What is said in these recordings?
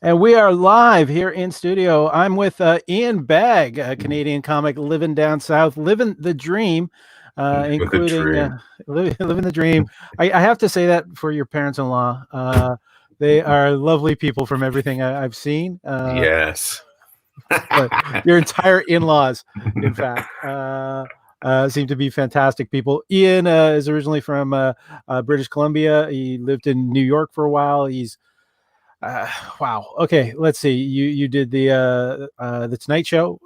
And we are live here in studio. I'm with Ian Bagg, a Canadian comic living down south, living the dream, including living the dream. I have to say that for your parents-in-law. They are lovely people from everything I've seen. Yes. Your entire in-laws, in fact, seem to be fantastic people. Ian is originally from British Columbia. He lived in New York for a while. He's wow. Okay, let's see. You did the Tonight Show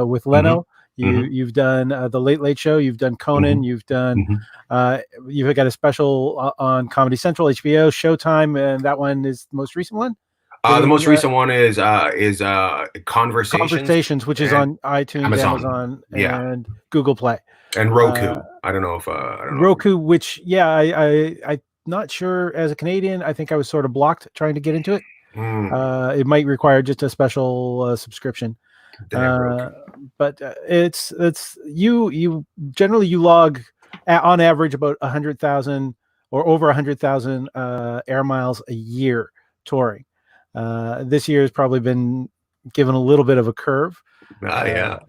with Leno. You've done the Late Late Show. You've done Conan. You've done you've got a special on Comedy Central, HBO, Showtime, and that one is the most recent one. The most recent one is Conversations, which is on iTunes, Amazon, and Google Play, and Roku. I don't know if Roku, which I not sure. As a Canadian, I think I was sort of blocked trying to get into it. It might require just a special subscription. But it's you generally you log on average about 100,000 or over 100,000 air miles a year touring. This year has probably been given a little bit of a curve. Yeah.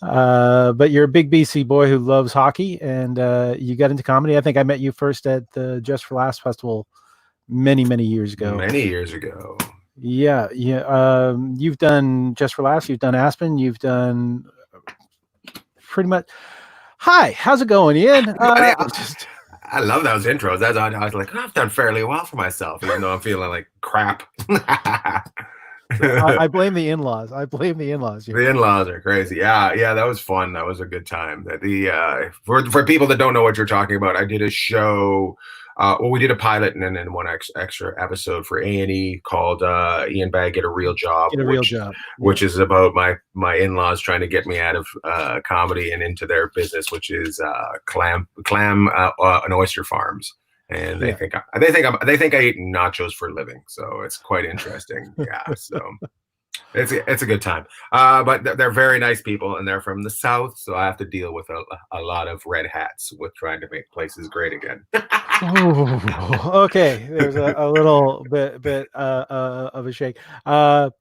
But you're a big BC boy who loves hockey, and you got into comedy. I think I met you first at the Just for Laughs festival many years ago. Yeah. You've done Just for Laughs. You've done Aspen. You've done pretty much. Hi, how's it going, Ian? I love those intros. I was like, I've done fairly well for myself, even though I'm feeling like crap. I blame the in-laws. The in-laws are crazy. Yeah, that was fun. That was a good time. For people that don't know what you're talking about, I did a show. We did a pilot and then one extra episode for A&E called Ian Bagg Get a Real Job. Which is about my in-laws trying to get me out of comedy and into their business, which is clam and oyster farms. And they think I eat nachos for a living, so it's quite interesting. Yeah, so it's a good time. But they're very nice people, and they're from the South, so I have to deal with a lot of red hats with trying to make places great again. Okay, there's a little bit of a shake. All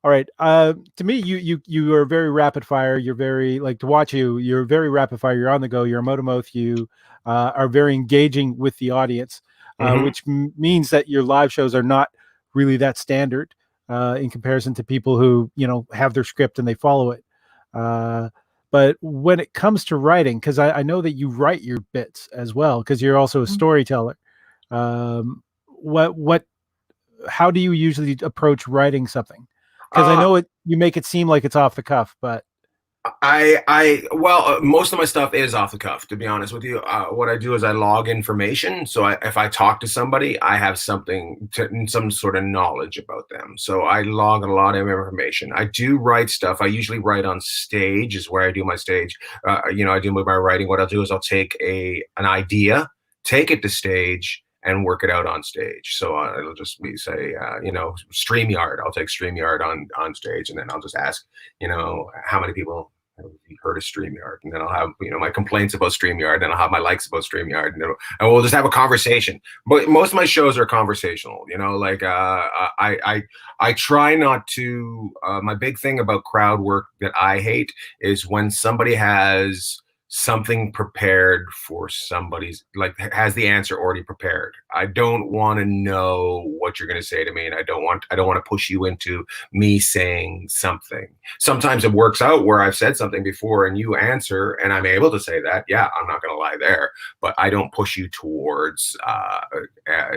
right. To me, you are very rapid fire. You're very to watch you. You're very rapid fire. You're on the go. You're mouth to mouth. You are very engaging with the audience, which means that your live shows are not really that standard in comparison to people who have their script and they follow it. But when it comes to writing, because I know that you write your bits as well, because you're also a storyteller. How do you usually approach writing something? Because I know you make it seem like it's off the cuff, but most of my stuff is off the cuff, to be honest with you. What I do is I log information. So if I talk to somebody, I have some sort of knowledge about them. So I log a lot of information. I do write stuff. I usually write on stage is where I do my stage. I do my writing. What I'll do is I'll take an idea, take it to stage, and work it out on stage. So it'll just be StreamYard. I'll take StreamYard on stage, and then I'll just ask, how many people have heard of StreamYard? And then I'll have, my complaints about StreamYard, and I'll have my likes about StreamYard, and we'll just have a conversation. But most of my shows are conversational, I try not to, my big thing about crowd work that I hate is when somebody has something prepared for somebody's, has the answer already prepared. I don't want to know what you're going to say to me, and I don't want to push you into me saying something. Sometimes it works out where I've said something before and you answer and I'm able to say that. Yeah, I'm not going to lie there, but I don't push you towards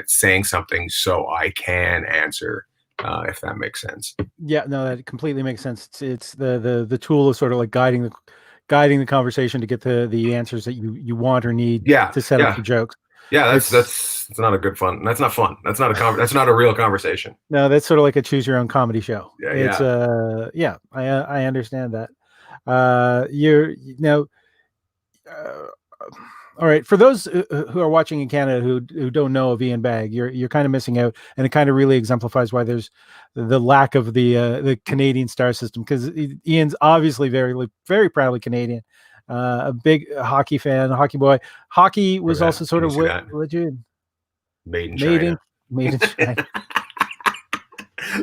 saying something so I can answer. If that makes sense. Yeah, no, that completely makes sense. It's the tool of sort of like guiding the conversation to get the answers that you want or need to set up the jokes. Yeah, that's not a good fun. That's not fun. That's not that's not a real conversation. No, that's sort of like a choose your own comedy show. Yeah, I understand that. All right, for those who are watching in Canada who don't know of Ian Bagg, you're kind of missing out, and it kind of really exemplifies why there's the lack of the Canadian star system, because Ian's obviously very proudly Canadian, a big hockey fan, hockey boy. Hockey Or was also that. sort Can you of see that? legit Made in made in China. made in China.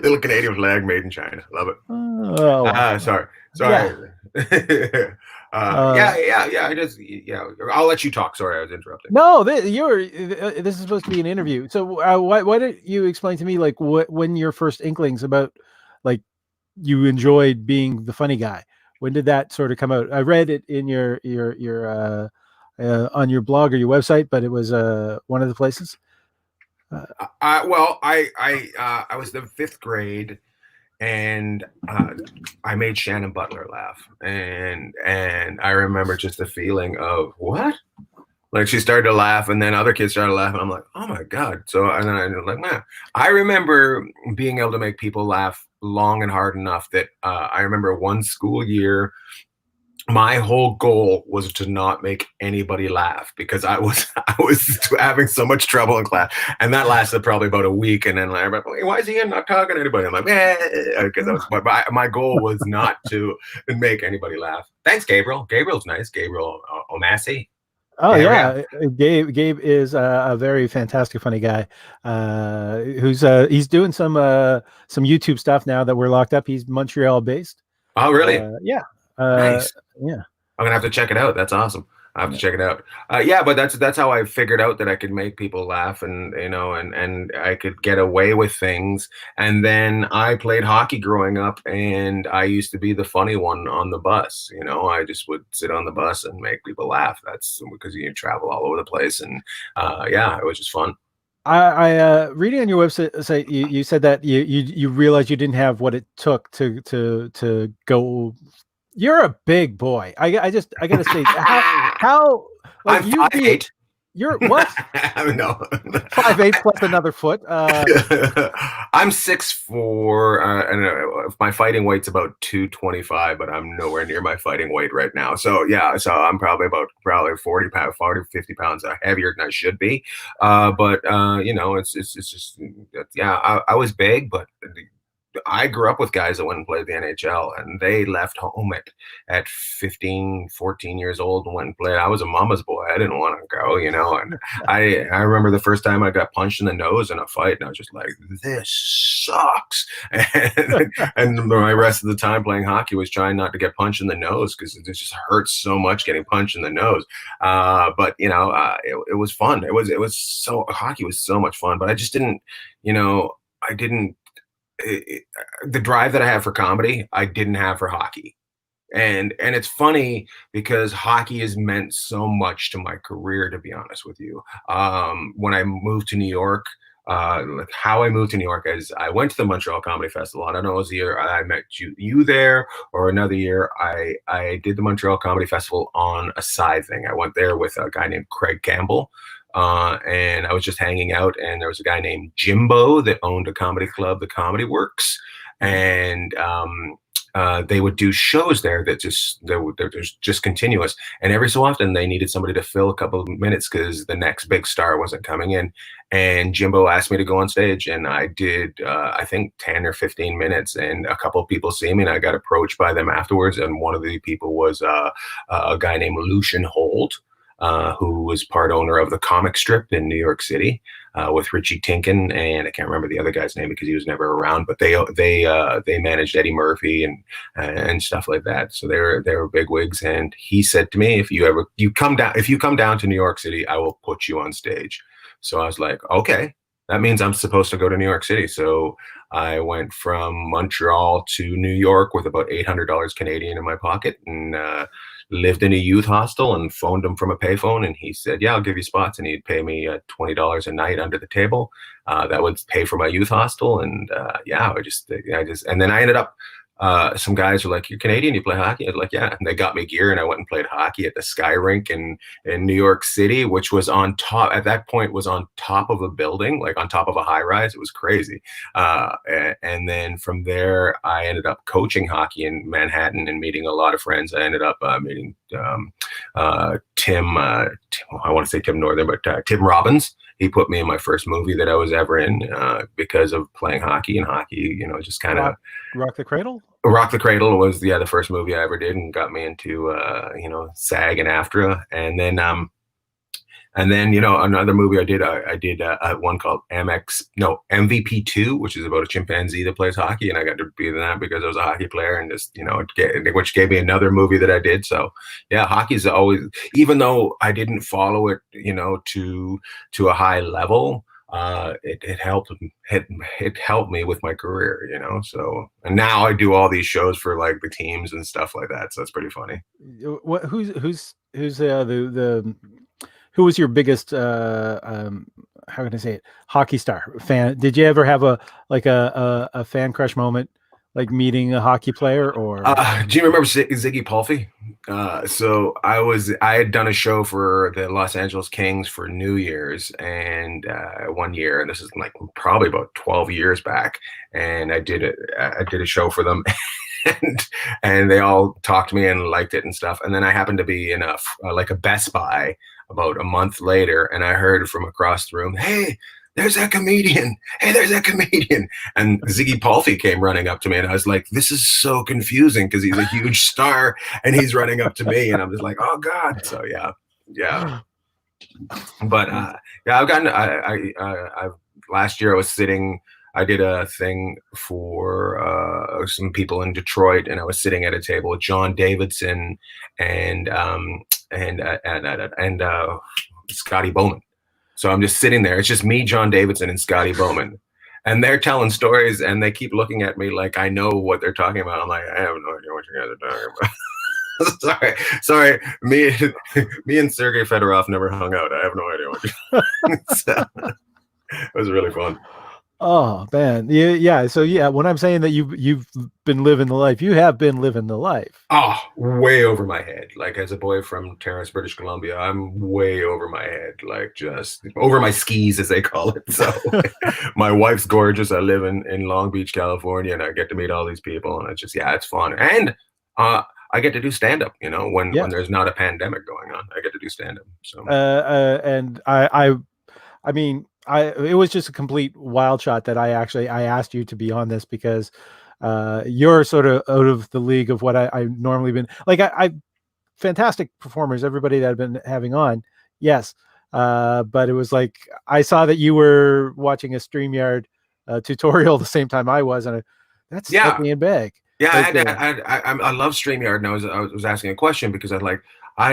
Little Canadian flag made in China. Love it. Oh well, Sorry, yeah. sorry. Uh, Yeah. I just, yeah. I'll let you talk. Sorry, I was interrupting. No, this is supposed to be an interview. So why don't you explain to me like when your first inklings about like you enjoyed being the funny guy? When did that sort of come out? I read it in your on your blog or your website, but it was one of the places. Uh, Well, I was the fifth grade, and I made Shannon Butler laugh, and I remember just the feeling of what. Like she started to laugh, and then other kids started laughing. I'm like, oh my god! So and then I was like, man, I remember being able to make people laugh long and hard enough that I remember one school year, my whole goal was to not make anybody laugh because I was having so much trouble in class, and that lasted probably about a week. And then like, why is he not talking to anybody? I'm like, because I was, but my goal was not to make anybody laugh. Thanks, Gabriel. Gabriel's nice. Gabriel O'Massey. oh Yeah. yeah, Gabe is a very fantastic funny guy. Who's he's doing some YouTube stuff now that we're locked up. He's Montreal based. Oh, really? Yeah. Uh, Nice. yeah. I'm gonna have to check it out. That's awesome. I have to check it out. Yeah, but that's how I figured out that I could make people laugh, and and I could get away with things. And then I played hockey growing up, and I used to be the funny one on the bus. I just would sit on the bus and make people laugh. That's because you travel all over the place, and yeah, it was just fun. Reading on your website, you said that you realized you didn't have what it took to go. You're a big boy. I gotta say how like I'm you five be eight. you're what No. 5'8" plus another foot. I'm 6'4", and my fighting weight's about 225, but I'm nowhere near my fighting weight right now. So yeah, so I'm probably 40 pounds, 40, 50 pounds heavier than I should be. But it's just, yeah, I was big, but I grew up with guys that went and played the NHL, and they left home at 15, 14 years old and went and played. I was a mama's boy. I didn't want to go. And I remember the first time I got punched in the nose in a fight, and I was just like, this sucks. And my rest of the time playing hockey was trying not to get punched in the nose because it just hurts so much getting punched in the nose. But it was fun. Hockey was so much fun, but I just didn't, I didn't the drive that I have for comedy, I didn't have for hockey. And it's funny because hockey has meant so much to my career, to be honest with you. When I moved to New York, like how I moved to New York is I went to the Montreal Comedy Festival. I don't know, it was the year I met you there, or another year I did the Montreal Comedy Festival on a side thing. I went there with a guy named Craig Campbell. And I was just hanging out, and there was a guy named Jimbo that owned a comedy club, the Comedy Works, and they would do shows there that they're just continuous. And every so often, they needed somebody to fill a couple of minutes because the next big star wasn't coming in. And Jimbo asked me to go on stage, and I did, I think 10 or 15 minutes. And a couple of people see me, and I got approached by them afterwards. And one of the people was a guy named Lucian Holt, who was part owner of the comic strip in New York City, with Richie Tinkin, and I can't remember the other guy's name because he was never around. But they managed Eddie Murphy and stuff like that. So they were big wigs. And he said to me, if you come down to New York City, I will put you on stage. So I was like, okay, that means I'm supposed to go to New York City. So I went from Montreal to New York with about $800 Canadian in my pocket, and lived in a youth hostel and phoned him from a payphone. And he said, yeah, I'll give you spots. And he'd pay me $20 a night under the table. That would pay for my youth hostel. And yeah, and then I ended up some guys were like, "You're Canadian, you play hockey?" I was like, "Yeah." And they got me gear, and I went and played hockey at the Sky Rink in New York City, which was on top at that point was on top of a building, like on top of a high rise. It was crazy. And then from there, I ended up coaching hockey in Manhattan and meeting a lot of friends. I ended up meeting Tim. I want to say Tim Northern, but Tim Robbins. He put me in my first movie that I was ever in because of playing hockey, and hockey, just kind of Rock the Cradle. Rock the Cradle was the first movie I ever did and got me into SAG and AFTRA, and then another movie I did one called MVP2, which is about a chimpanzee that plays hockey, and I got to be in that because I was a hockey player, and just which gave me another movie that I did. So yeah, hockey's always, even though I didn't follow it to a high level. It helped me with my career, So, and now I do all these shows for like the teams and stuff like that. So it's pretty funny. Who's the who was your biggest how can I say it, hockey star fan? Did you ever have a fan crush moment, like meeting a hockey player? Or do you remember Ziggy Palffy? So I had done a show for the Los Angeles Kings for New Year's, and 1 year, and this is like probably about 12 years back, and I did a show for them. And they all talked to me and liked it and stuff. And then I happened to be in a Best Buy about a month later, and I heard from across the room, "Hey, there's that comedian. Hey, there's that comedian." And Ziggy Palffy came running up to me, and I was like, this is so confusing because he's a huge star and he's running up to me, and I'm just like, oh God. So yeah. But yeah, I've gotten. I last year I did a thing for some people in Detroit, and I was sitting at a table with John Davidson and Scotty Bowman. So I'm just sitting there. It's just me, John Davidson, and Scotty Bowman. And they're telling stories, and they keep looking at me like I know what they're talking about. I'm like, I have no idea what you guys are talking about. sorry. Me and Sergei Fedorov never hung out. I have no idea what so, it was really fun. Oh man, yeah. So yeah, when I'm saying that you've been living the life, you have been living the life. Oh, way over my head. Like as a boy from Terrace, British Columbia, I'm way over my head, like just over my skis, as they call it. So my wife's gorgeous. I live in Long Beach, California, and I get to meet all these people, and it's just it's fun. And I get to do stand up. When there's not a pandemic going on, I get to do stand up. So and I mean, it was just a complete wild shot that I asked you to be on this because you're sort of out of the league of what I normally been like. I fantastic performers, everybody that I've been having on, yes, but it was like I saw that you were watching a StreamYard tutorial the same time I was, and that's me and Bagg. Yeah, I love StreamYard, and I was asking a question because I'd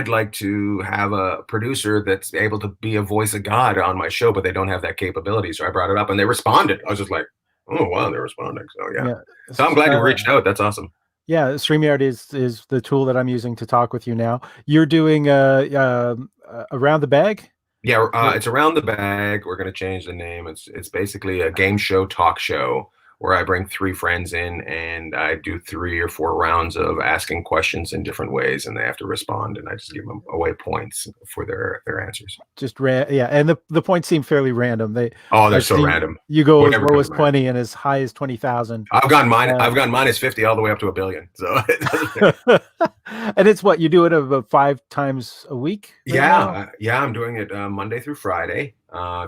like to have a producer that's able to be a voice of God on my show, but they don't have that capability. So I brought it up, and they responded. I was just like, oh wow, they're responding. So yeah. So I'm glad you reached out. That's awesome. Yeah, StreamYard is the tool that I'm using to talk with you now. You're doing Around the Bagg? Yeah, it's Around the Bagg. We're going to change the name. It's basically a game show talk show where I bring 3 friends in, and I do 3 or 4 rounds of asking questions in different ways, and they have to respond, and I just give them away points for their answers. Just and the points seem fairly random. They're so random. You go as low as 20 and as high as 20,000. I've gone minus 50 all the way up to $1 billion. So and it's what you do it about 5 times a week. Right now? I'm doing it Monday through Friday.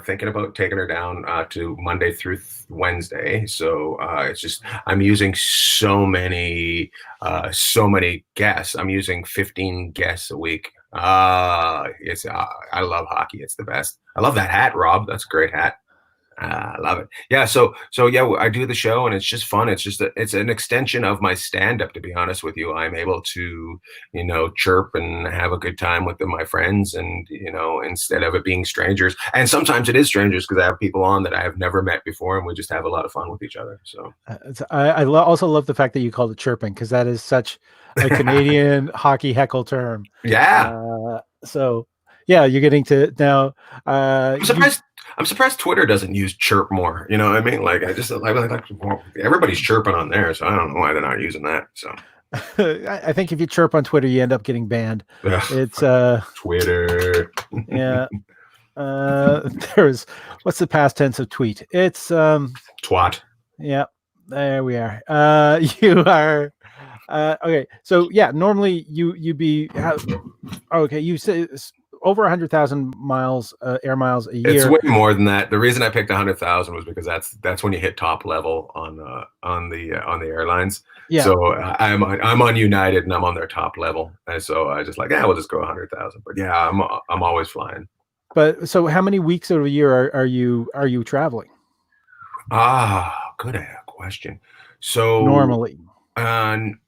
Thinking about taking her down to Monday through Wednesday. So it's just I'm using so many guests. I'm using 15 guests a week. I love hockey. It's the best. I love that hat, Rob. That's a great hat. I love it. Yeah. So yeah, I do the show, and it's just fun. It's just it's an extension of my stand-up. To be honest with you, I'm able to chirp and have a good time with my friends, and instead of it being strangers. And sometimes it is strangers because I have people on that I have never met before, and we just have a lot of fun with each other. So I also love the fact that you called it chirping, because that is such a Canadian hockey heckle term. Yeah. So yeah, you're getting to now. I'm surprised Twitter doesn't use chirp more. You know what I mean? Like I just like well, everybody's chirping on there, so I don't know why they're not using that. So I think if you chirp on Twitter, you end up getting banned. ugh, It's Twitter yeah. There's what's the past tense of tweet? It's twat. yeah. There we are. You are okay. So yeah, normally you be okay. You say it's over 100,000 miles air miles a It's year. way more than that. The reason I picked 100,000 was because that's when you hit top level on the airlines. Yeah, So I'm on United and I'm on their top level, and so I just like yeah, we'll just go 100,000. But yeah, I'm always flying. but so how many weeks out of a year are you traveling Good question. So normally? um,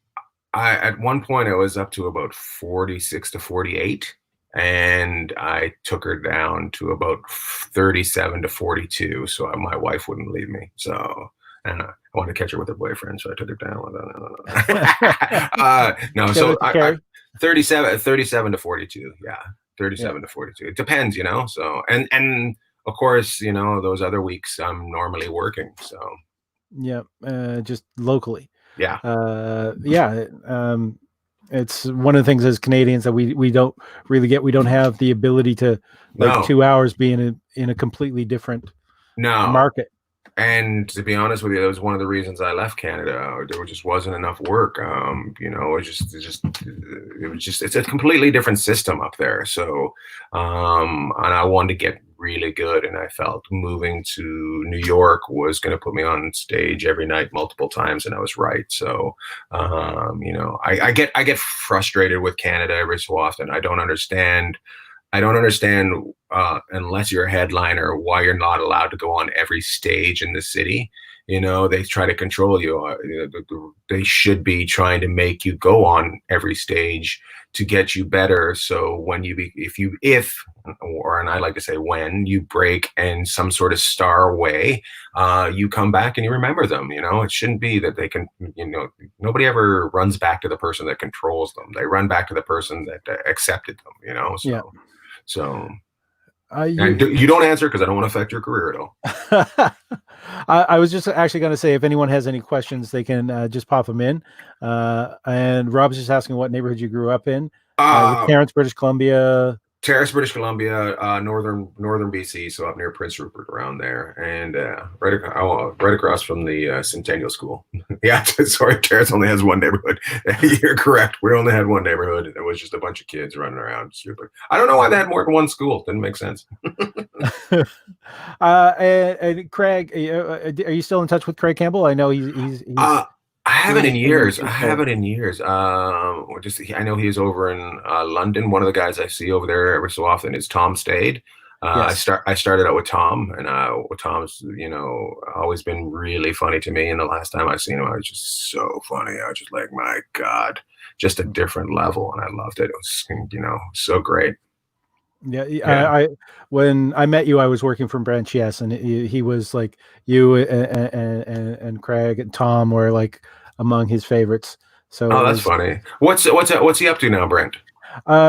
I at one point I was up to about 46 to 48, and I took her down to about 37 to 42, so my wife wouldn't leave me. So and I wanted to catch her with her boyfriend, so I took her down with that. No, Get so it to carry. 37 to 42. Yeah, Yeah, 37 to 42. It depends, you know. So and of course, you know, those other weeks I'm normally working. So yeah, just locally. yeah, Yeah, it's one of the things as Canadians that we don't really get. We don't have the ability to like no, 2 hours be in a completely different no. market. And to be honest with you, that was one of the reasons I left Canada. There just wasn't enough work. You know, it's a completely different system up there. So, and I wanted to get really good, and I felt moving to New York was going to put me on stage every night, multiple times, and I was right. So, you know, I get frustrated with Canada every so often. I don't understand unless you're a headliner why you're not allowed to go on every stage in the city. You know, they try to control you. They should be trying to make you go on every stage to get you better. So when if or and I like to say when you break in some sort of star way, you come back and you remember them. You know, it shouldn't be that they can. You know, nobody ever runs back to the person that controls them. They run back to the person that accepted them. You know, Yeah, so, and you. you don't answer because I don't want to affect your career at all. I was just actually going to say if anyone has any questions, they can just pop them in. And Rob's just asking what neighborhood you grew up in. With Uh, Terrace, British Columbia. Terrace, British Columbia, northern BC, so up near Prince Rupert, around there, and right across from the Centennial School. Yeah, sorry, Terrace only has one neighborhood. You're correct. We only had one neighborhood. It was just a bunch of kids running around. Stupid. I don't know why they had more than one school. Didn't make sense. And Craig, are you still in touch with Craig Campbell? I know he's Uh, I haven't doing in his thing in the years. I UK. haven't in years. I know he's over in London. One of the guys I see over there every so often is Tom Stade. Yes. I started out with Tom, and Tom's always been really funny to me. And the last time I seen him, I was just so funny. I was just like, my God, just a different level, and I loved it. It was so great. Yeah, Yeah. when I met you, I was working from Branch Yes, and he was like you and Craig and Tom were like among his favorites. So Oh, it that's was funny. What's he up to now, Brent?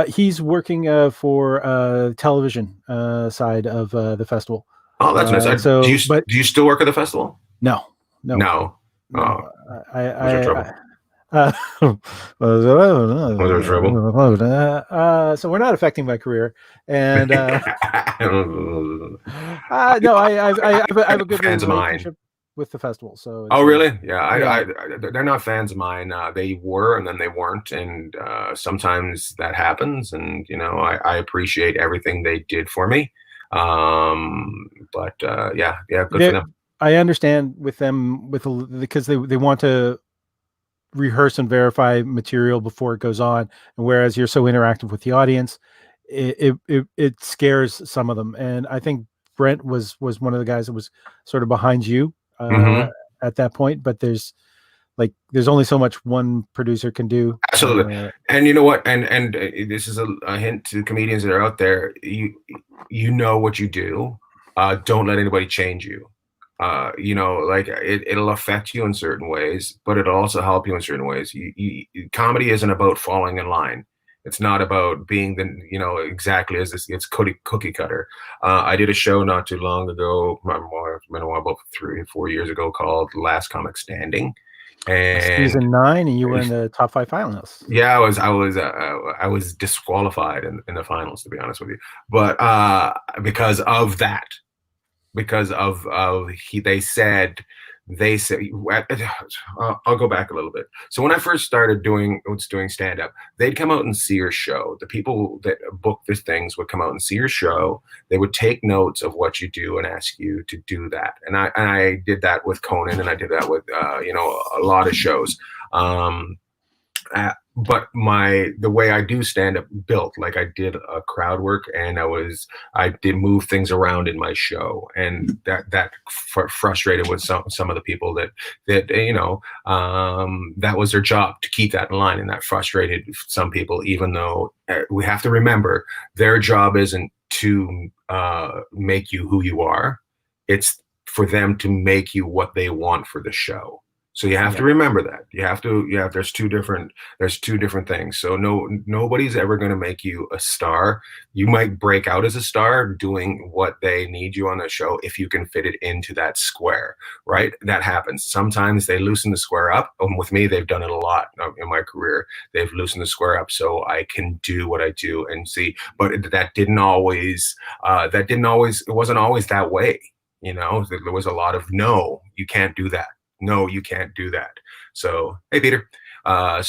he's working for television side of the festival. Oh, that's nice. Do you But do you still work at the festival? no, no, No. Oh, no. was there trouble? Uh, Was there trouble? so we're not affecting my career, and no, I have a good Fans of mine. relationship with the festival, so Oh, it's really? Yeah, yeah, they're not fans of mine. They were, and then they weren't, and sometimes that happens. And I appreciate everything they did for me. But yeah, yeah, good for they, them. I understand with them because they want to rehearse and verify material before it goes on, and whereas you're so interactive with the audience, it scares some of them, and I think Brent was one of the guys that was sort of behind you Hmm. at that point, but there's only so much one producer can do. Absolutely. And you know what? And this is a hint to comedians that are out there. You know what you do. Don't let anybody change you. Like it'll affect you in certain ways, but it'll also help you in certain ways. Comedy isn't about falling in line. It's not about being the, exactly as this, it's cookie cutter. I did a show not too long ago, about 3 or 4 years ago, called Last Comic Standing. And Season 9, and you were in the top 5 finalists. yeah, I was disqualified in the finals, to be honest with you. But because of that, because of he they said I'll go back a little bit. So when I first started doing stand up, they'd come out and see your show. The people that book these things would come out and see your show. They would take notes of what you do and ask you to do that. And I did that with Conan, and I did that with a lot of shows. But the way I do stand up built, like I did a crowd work, and I did move things around in my show, and that frustrated with some of the people that that was their job to keep that in line, and that frustrated some people, even though we have to remember their job isn't to make you who you are. It's for them to make you what they want for the show. So you have to remember that. There's two different things. So nobody's ever going to make you a star. You might break out as a star doing what they need you on the show if you can fit it into that square, right? That happens. Sometimes they loosen the square up. With me, they've done it a lot in my career. They've loosened the square up so I can do what I do and see. But it wasn't always that way. There was a lot of, no, you can't do that. No, you can't do that. So, hey, Peter. I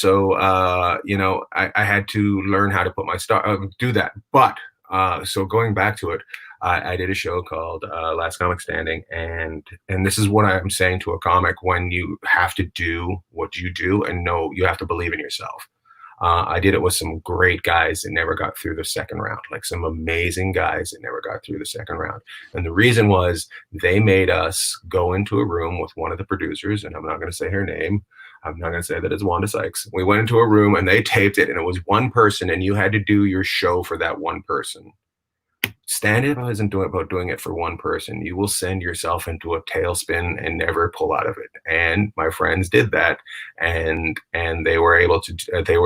had to learn how to put my do that. But so going back to it, I did a show called Last Comic Standing, and this is what I'm saying to a comic: when you have to do what you do, and know you have to believe in yourself. I did it with some great guys that never got through the second round, like some amazing guys that never got through the second round. And the reason was they made us go into a room with one of the producers, and I'm not going to say her name. I'm not going to say that it's Wanda Sykes. We went into a room and they taped it, and it was one person, and you had to do your show for that one person. Stand-up isn't about doing it for one person. You will send yourself into a tailspin and never pull out of it. And my friends did that, and they were able to. They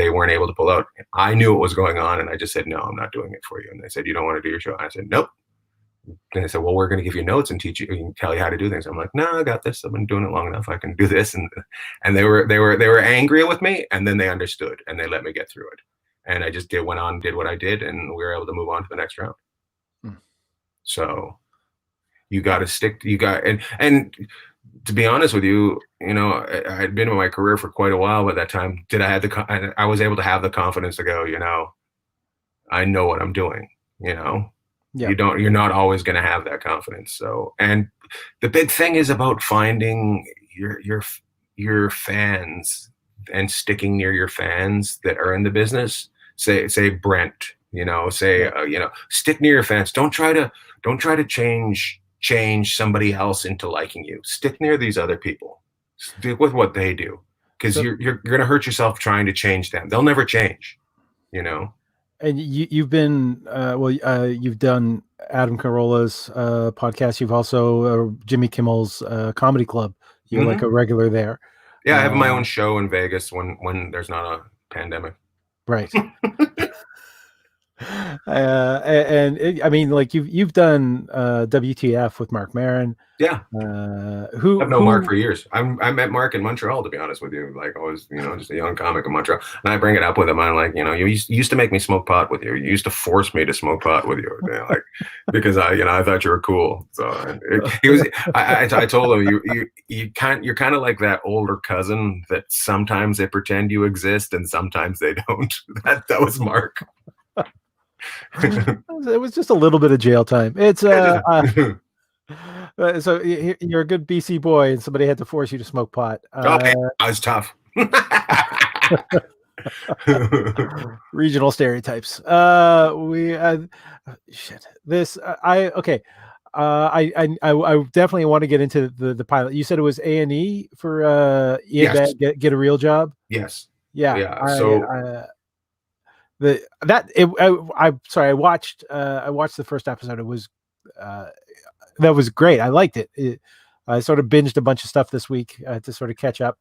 weren't able to pull out. I knew what was going on, and I just said, "No, I'm not doing it for you." And they said, "You don't want to do your show?" I said, "Nope." And they said, "Well, we're going to give you notes and teach you and tell you how to do things." I'm like, "No, I got this. I've been doing it long enough. I can do this." And they were angry with me, and then they understood, and they let me get through it. And I just went on, did what I did, and we were able to move on to the next round. So you got to stick. And to be honest with you, I had been in my career for quite a while. By that time, I was able to have the confidence to go, I know what I'm doing. You're not always going to have that confidence. So, and the big thing is about finding your fans and sticking near your fans that are in the business. Say Brent. Stick near your fans. Don't try to change somebody else into liking you. Stick near these other people. Stick with what they do, because you're going to hurt yourself trying to change them. They'll never change. And you've been you've done Adam Carolla's podcast. You've also Jimmy Kimmel's comedy club. You're like a regular there. Yeah, I have my own show in Vegas when there's not a pandemic. Right. I mean, like you've done WTF with Mark Maron. Yeah. I've known Mark for years. I met Mark in Montreal, to be honest with you. Like I was, just a young comic in Montreal, and I bring it up with him. I'm like, you used to make me smoke pot with you. You used to force me to smoke pot with you, like because I thought you were cool. So he was. I told him you're kind of like that older cousin that sometimes they pretend you exist and sometimes they don't. That was Mark. It was just a little bit of jail time. It's so you're a good BC boy, and somebody had to force you to smoke pot. I was tough. Regional stereotypes. Shit. This I definitely want to get into the pilot. You said it was A&E for yes. Get a Real Job. Yes. Yeah. I'm sorry. I watched the first episode. It was that was great. I liked it. I sort of binged a bunch of stuff this week to sort of catch up.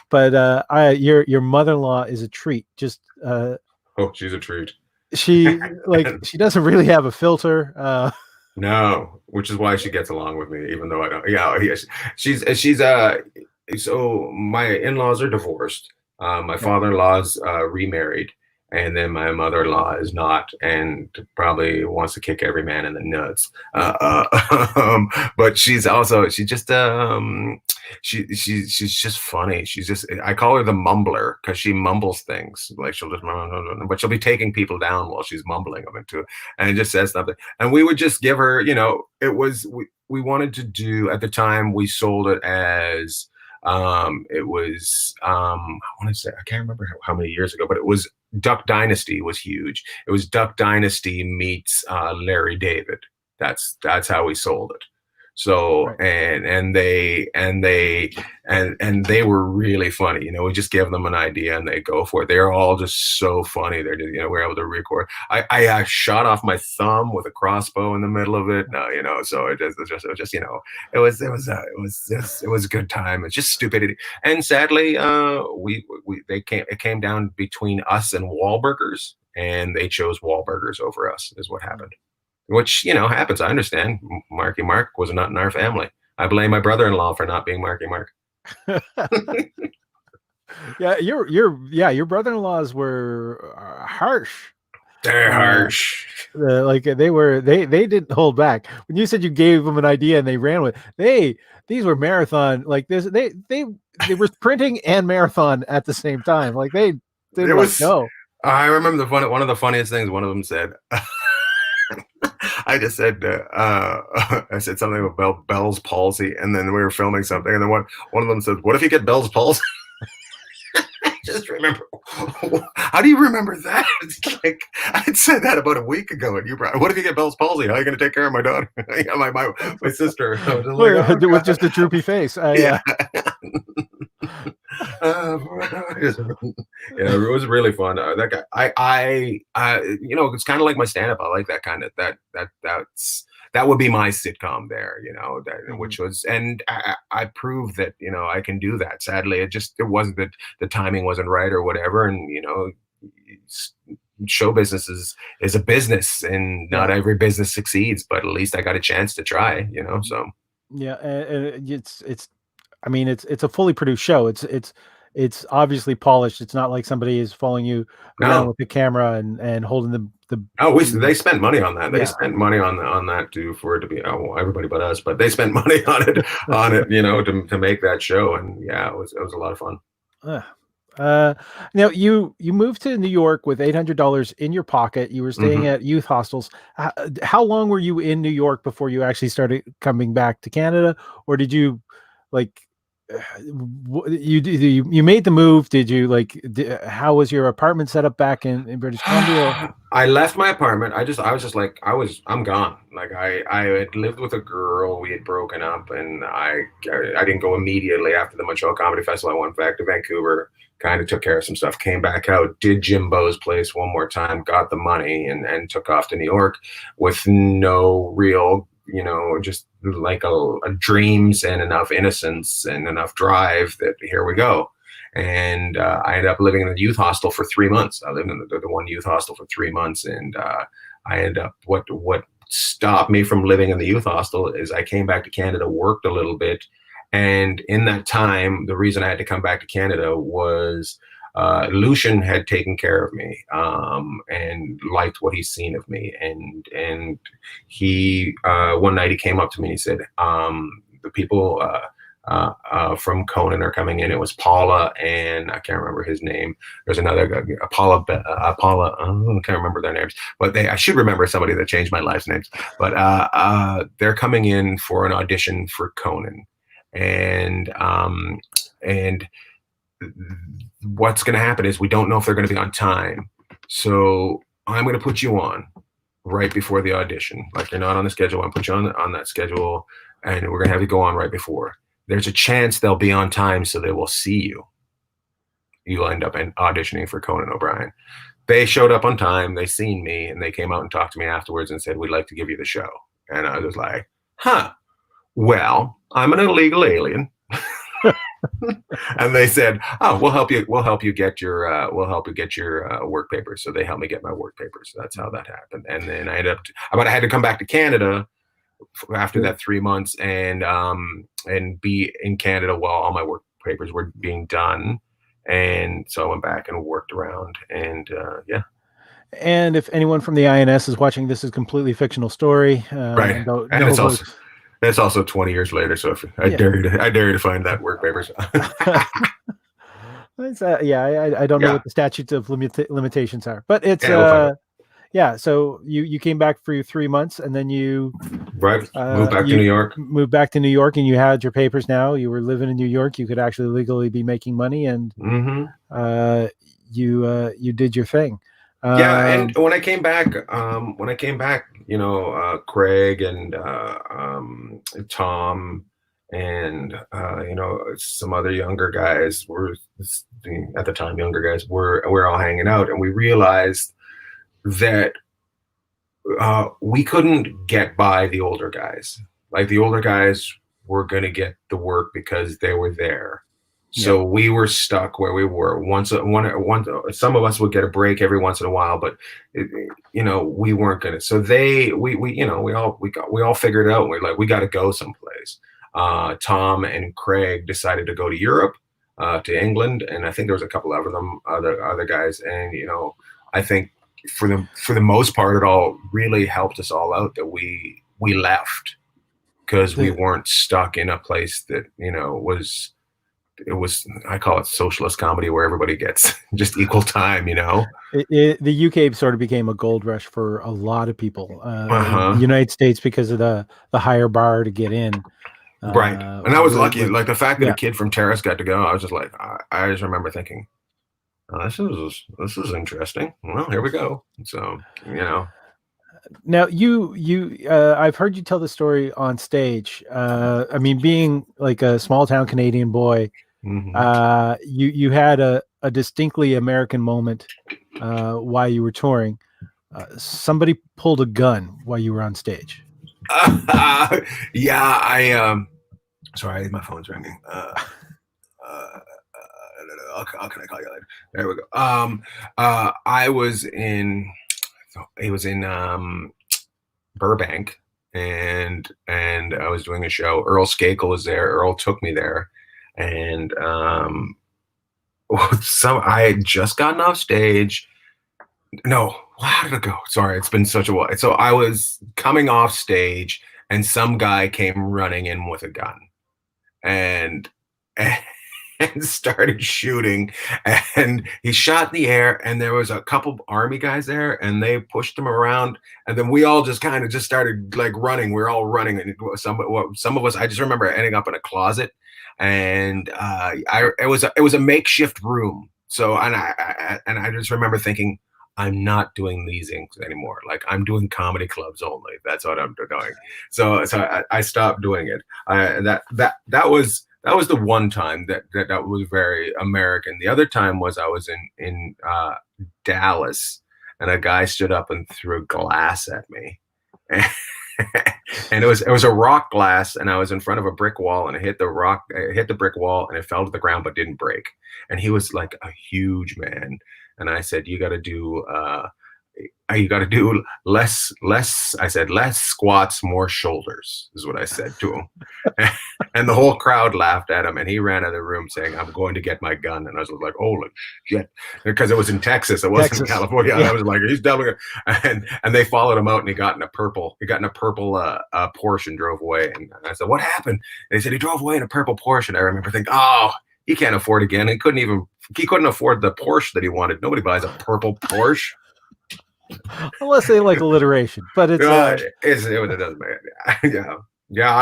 but I your mother-in-law is a treat. Just Oh, she's a treat. she doesn't really have a filter. No, which is why she gets along with me, even though I don't. Yeah, yes, she's So my in-laws are divorced. My Yeah, father-in-law's remarried, and then my mother-in-law is not, and probably wants to kick every man in the nuts. But she's just she's just funny. She's just I call her the mumbler because she mumbles things like she'll just but she'll be taking people down while she's mumbling them into it, and it just says something. And we would just give her, it was we wanted to do at the time we sold it as it was I want to say I can't remember how many years ago, but it was Duck Dynasty was huge. It was Duck Dynasty meets Larry David. That's how we sold it. So right. and they were really funny. We just give them an idea and they go for it. They're all just so funny. They're just, we're able to record. I shot off my thumb with a crossbow in the middle of it. No, so it was a good time. It's just stupidity. And sadly, it came down between us and Wahlburgers, and they chose Wahlburgers over us. Is what happened. Which happens. I understand. Marky Mark was not in our family. I blame my brother-in-law for not being Marky Mark. Yeah, your brother-in-laws were harsh. They're harsh. Like they didn't hold back. When you said you gave them an idea and they ran with it, these were marathon like this. They were sprinting and marathon at the same time. Like they It didn't let was. go. I remember one of the funniest things. One of them said. I just said I said something about Bell's palsy, and then we were filming something, and then one of them said, "What if you get Bell's palsy?" Just remember, how do you remember that? Like, I'd said that about a week ago, and what if you get Bell's palsy? How are you going to take care of my daughter? Yeah, my sister. I was just like, oh, With just a droopy face. yeah. Yeah, it was really fun. That guy, it's kind of like my stand-up. I like that kind of that would be my sitcom there, which was, and I proved that I can do that. Sadly, it wasn't that the timing wasn't right or whatever, and show business is a business, and not every business succeeds, but at least I got a chance to try, so. Yeah, and it's I mean, it's a fully produced show. It's obviously polished. It's not like somebody is following you around No. with the camera and holding the. Oh, they spent money on that. They Yeah. spent money on that too, for it to be everybody but us, but they spent money on it to make that show, and yeah, it was a lot of fun. Now you moved to New York with $800 in your pocket. You were staying at youth hostels. How long were you in New York before you actually started coming back to Canada, or did you like? You made the move? Did you how was your apartment set up back in British Columbia? I left my apartment. I was just like, I'm gone. Like I had lived with a girl. We had broken up, and I didn't go immediately after the Montreal Comedy Festival. I went back to Vancouver, kind of took care of some stuff, came back out, did Jimbo's place one more time, got the money, and took off to New York with no real, just like a dreams and enough innocence and enough drive that here we go. And I ended up living in the youth hostel for 3 months. I lived in the one youth hostel for 3 months, and I ended up what stopped me from living in the youth hostel is I came back to Canada, worked a little bit, and in that time, the reason I had to come back to Canada was Lucian had taken care of me and liked what he's seen of me, and he one night he came up to me and he said, the people from Conan are coming in. It was Paula, and I can't remember his name. There's another guy, Paula. I can't remember their names, but I should remember somebody that changed my life's names. But they're coming in for an audition for Conan, and what's going to happen is we don't know if they're going to be on time. So I'm going to put you on right before the audition. Like, you're not on the schedule. I'm put you on that schedule, and we're going to have you go on right before. There's a chance they'll be on time, so they will see you. You'll end up auditioning for Conan O'Brien. They showed up on time. They seen me, and they came out and talked to me afterwards and said, "We'd like to give you the show." And I was like, "Huh. Well, I'm an illegal alien." And they said, "Oh, we'll help you. We'll help you get your. We'll help you get your work papers." So they helped me get my work papers. That's how that happened. And then I ended up. But I had to come back to Canada after Sure. that 3 months and be in Canada while all my work papers were being done. And so I went back and worked around. And yeah, And if anyone from the INS is watching, this is completely fictional story. right. No, And no hoax. it's also 20 years later. So if Yeah. I dare you to find that work papers. Yeah, I don't know Yeah. what the statutes of limitations are, but it's Yeah, we'll find it. yeah. So you came back for your 3 months, and then Right. Move back to you New York. moved back to New York, and you had your papers. Now you were living in New York. You could actually legally be making money, and Hmm. uh, you did your thing. Yeah, and Um, when I came back, Craig and Tom and some other younger guys were at the time younger guys were all hanging out, and we realized that we couldn't get by the older guys. Like the older guys were going to get the work because they were there. yeah, So we were stuck where we were. Some of us would get a break every once in a while, but we weren't gonna. So we all figured it out. We're like, we got to go someplace. Tom and Craig decided to go to Europe, to England, and I think there was a couple of them, other guys, and I think for the most part, it all really helped us all out that we left because we the, weren't stuck in a place that I call it socialist comedy where everybody gets just equal time. the UK sort of became a gold rush for a lot of people. The Uh-huh. United States, because of the higher bar to get in, Right. And I was lucky. was Like the fact that a yeah. kid from Terrace got to go, I was just like, I just remember thinking, oh, this is interesting. Well, here we go. So. Now I've heard you tell the story on stage. I mean, being like a small town Canadian boy, Hmm. you had a distinctly American moment while you were touring. Somebody pulled a gun while you were on stage. Yeah, sorry, my phone's ringing. Uh, how can I call you later? There we go. I was in. He was in Burbank, and I was doing a show. Earl Skakel was there. Earl took me there, and I had just gotten off stage. No, how did it go? Sorry, it's been such a while. So I was coming off stage, and some guy came running in with a gun, and and started shooting, and he shot in the air, and there was a couple army guys there, and they pushed him around, and then we all just kind of just started like running. We were all running, and some of us, I just remember ending up in a closet, and it was a makeshift room. So and I just remember thinking, I'm not doing these things anymore. Like I'm doing comedy clubs only. That's what I'm doing. So I stopped doing it. That was the one time that was very American. The other time was I was in Dallas, and a guy stood up and threw glass at me, and it was a rock glass, and I was in front of a brick wall, and it hit the brick wall, and it fell to the ground but didn't break. And he was like a huge man, and I said, you got to do less. I said, less squats, more shoulders is what I said to him. And the whole crowd laughed at him, and he ran out of the room saying, I'm going to get my gun. And I was like, holy shit. Because it was in Texas. It wasn't in Texas, California. And yeah. I was like, he's definitely and they followed him out, and he got in a purple Porsche and drove away. And I said, what happened? And they said he drove away in a purple Porsche. And I remember thinking, oh, he can't afford again. He couldn't afford the Porsche that he wanted. Nobody buys a purple Porsche. Unless they like alliteration, but it's It doesn't matter. Yeah.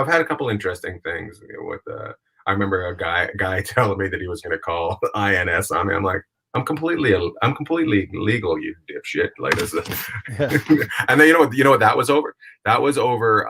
I've had a couple interesting things with. I remember a guy telling me that he was going to call INS on me. I'm like, I'm completely legal, you dipshit. Like this, yeah. and then you know what that was over. That was over.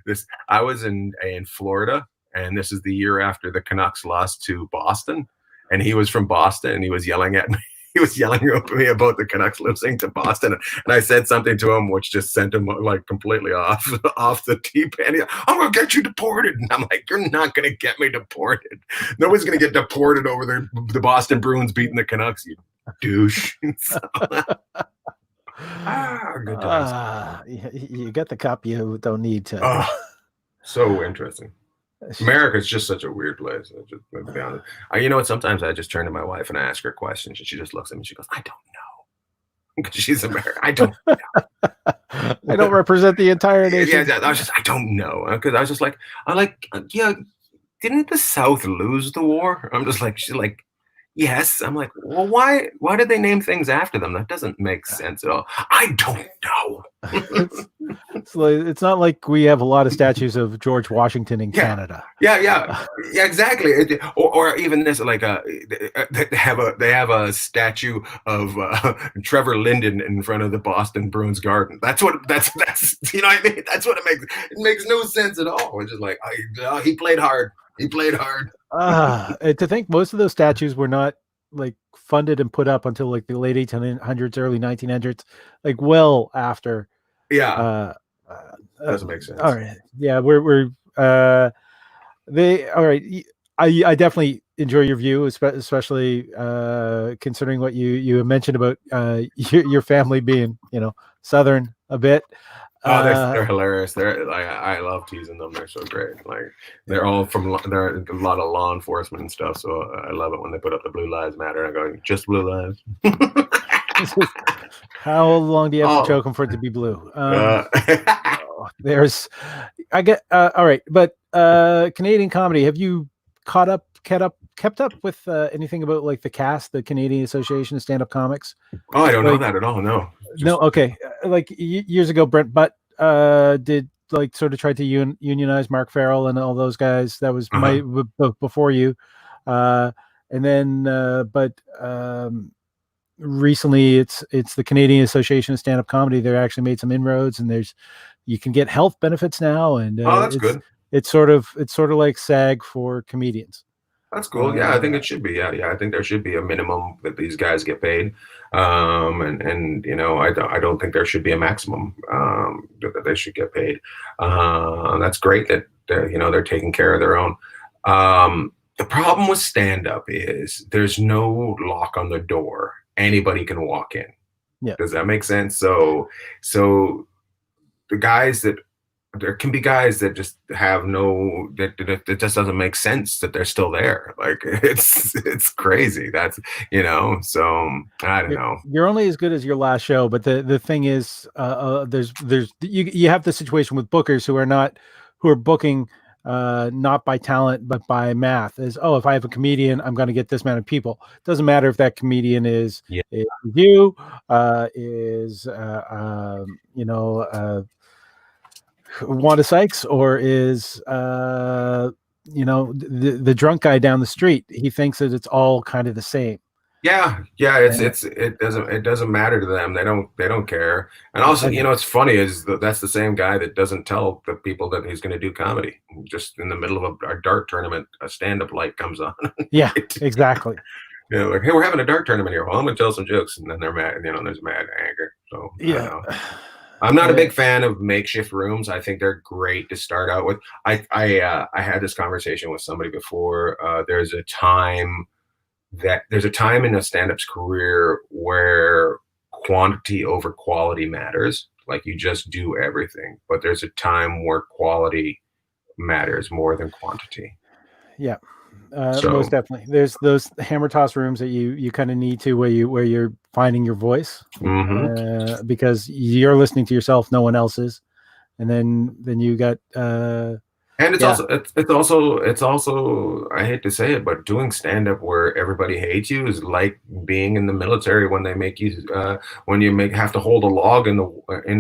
This I was in Florida, and this is the year after the Canucks lost to Boston, and he was from Boston, and he was yelling at me. he was yelling at me about the Canucks losing to Boston, and I said something to him which just sent him like completely off the deep end. I'm gonna get you deported, and I'm like, you're not gonna get me deported. Nobody's gonna get deported over the Boston Bruins beating the Canucks, you douche. So, good times. You get the cup. You don't need to. Oh, so interesting. America's just such a weird place. Just, to be honest. You know what? Sometimes I just turn to my wife and I ask her questions, and she just looks at me and she goes, I don't know. Because she's American. I don't know. I don't represent the entire nation. Yeah, I don't know. Because I was just like, yeah, didn't the South lose the war? I'm just like, she's like, yes. I'm like, well, why did they name things after them? That doesn't make sense at all. I don't know. It's not like we have a lot of statues of George Washington in Canada. Yeah, exactly. Or even this, like they have a statue of Trevor Linden in front of the Boston Bruins garden. That's you know what I mean. That's what it makes no sense at all. It's just like he played hard. He played hard. To think most of those statues were not like funded and put up until like the late 1800s, early 1900s, like well after. Yeah, doesn't make sense. All right, yeah, we're all right. I definitely enjoy your view, especially considering what you mentioned about your family being Southern a bit. Oh, they're hilarious. I love teasing them. They're so great. Like they're all they're a lot of law enforcement and stuff. So I love it when they put up the Blue Lives Matter. I go, just blue lives. How long do you have to choke them for it to be blue? All right, but Canadian comedy. Have you kept up with anything about like the cast, the Canadian Association of Stand-Up Comics? Oh, I don't know that at all. No. No. Okay. Like years ago, Brent Butt did like sort of tried to unionize Mark Farrell and all those guys. That was before you, and then recently it's the Canadian Association of Stand-Up Comedy. They're actually made some inroads, and you can get health benefits now, and that's good. It's sort of like SAG for comedians. That's cool. Yeah, I think it should be. Yeah, I think there should be a minimum that these guys get paid, and I don't think there should be a maximum that they should get paid. That's great that they're taking care of their own. The problem with stand-up is there's no lock on the door. Anybody can walk in. Yeah. Does that make sense? So the guys that there can be guys that just have that just doesn't make sense that they're still there. Like it's crazy. That's so I don't know. You're only as good as your last show, but the thing is, there's you have the situation with bookers who are booking not by talent but by math. Is if I have a comedian, I'm going to get this amount of people. Doesn't matter if that comedian is you, is Wanda Sykes, or is the drunk guy down the street. He thinks that it's all kind of the same. Yeah. It doesn't matter to them. They don't care. And also, it's funny is that's the same guy that doesn't tell the people that he's going to do comedy. Just in the middle of a dart tournament, a stand-up light comes on. Yeah, exactly. Like, hey, we're having a dart tournament here. Well, I'm going to tell some jokes, and then they're mad. There's mad anger. So yeah. I'm not a big fan of makeshift rooms. I think they're great to start out with. I had this conversation with somebody before. There's a time in a stand-up's career where quantity over quality matters. Like you just do everything, but there's a time where quality matters more than quantity. Yeah. Most definitely. There's those hammer toss rooms that you kind of need to where you're finding your voice, because you're listening to yourself, no one else is, and then you got and it's also I hate to say it, but doing stand up where everybody hates you is like being in the military when they make you have to hold a log in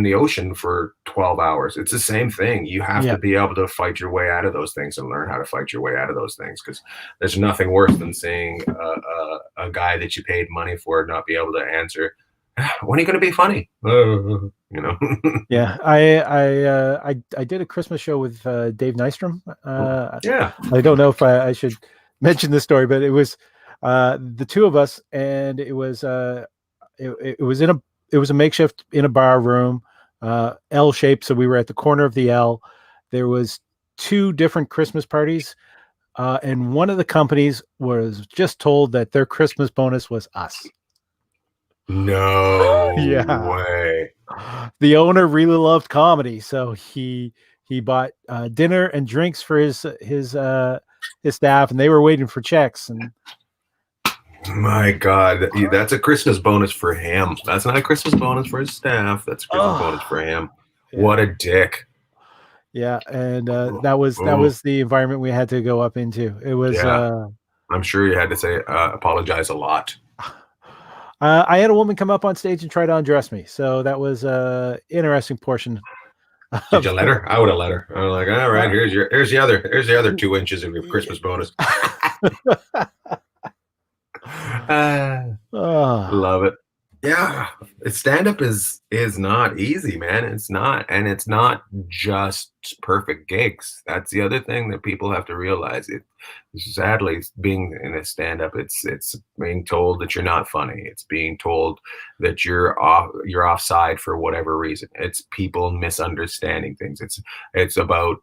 the ocean for 12 hours. It's the same thing. You have to be able to fight your way out of those things and learn how to fight your way out of those things, because there's nothing worse than seeing a guy that you paid money for not be able to answer, when are you going to be funny? Yeah, I did a Christmas show with Dave Nystrom. I don't know if I should mention this story, but it was the two of us, and it was it was a makeshift in a bar room, L shaped. So we were at the corner of the L. There was two different Christmas parties, and one of the companies was just told that their Christmas bonus was us. No Yeah, way. the owner really loved comedy, so he bought dinner and drinks for his staff, and they were waiting for checks. And My God, that's a Christmas bonus for him. That's not a Christmas bonus for his staff. That's a Christmas bonus for him. Yeah. What a dick. Yeah, and that was the environment we had to go up into. It was. Yeah. I'm sure you had to say apologize a lot. I had a woman come up on stage and try to undress me, so that was a interesting portion. Did you let her? I would have let her. I was like, all right, here's the other 2 inches of your Christmas bonus. Love it. Yeah, stand up is not easy, man. It's not, and it's not just perfect gigs. That's the other thing that people have to realize. It sadly, being in a stand up, it's being told that you're not funny. It's being told that you're offside for whatever reason. It's people misunderstanding things. It's about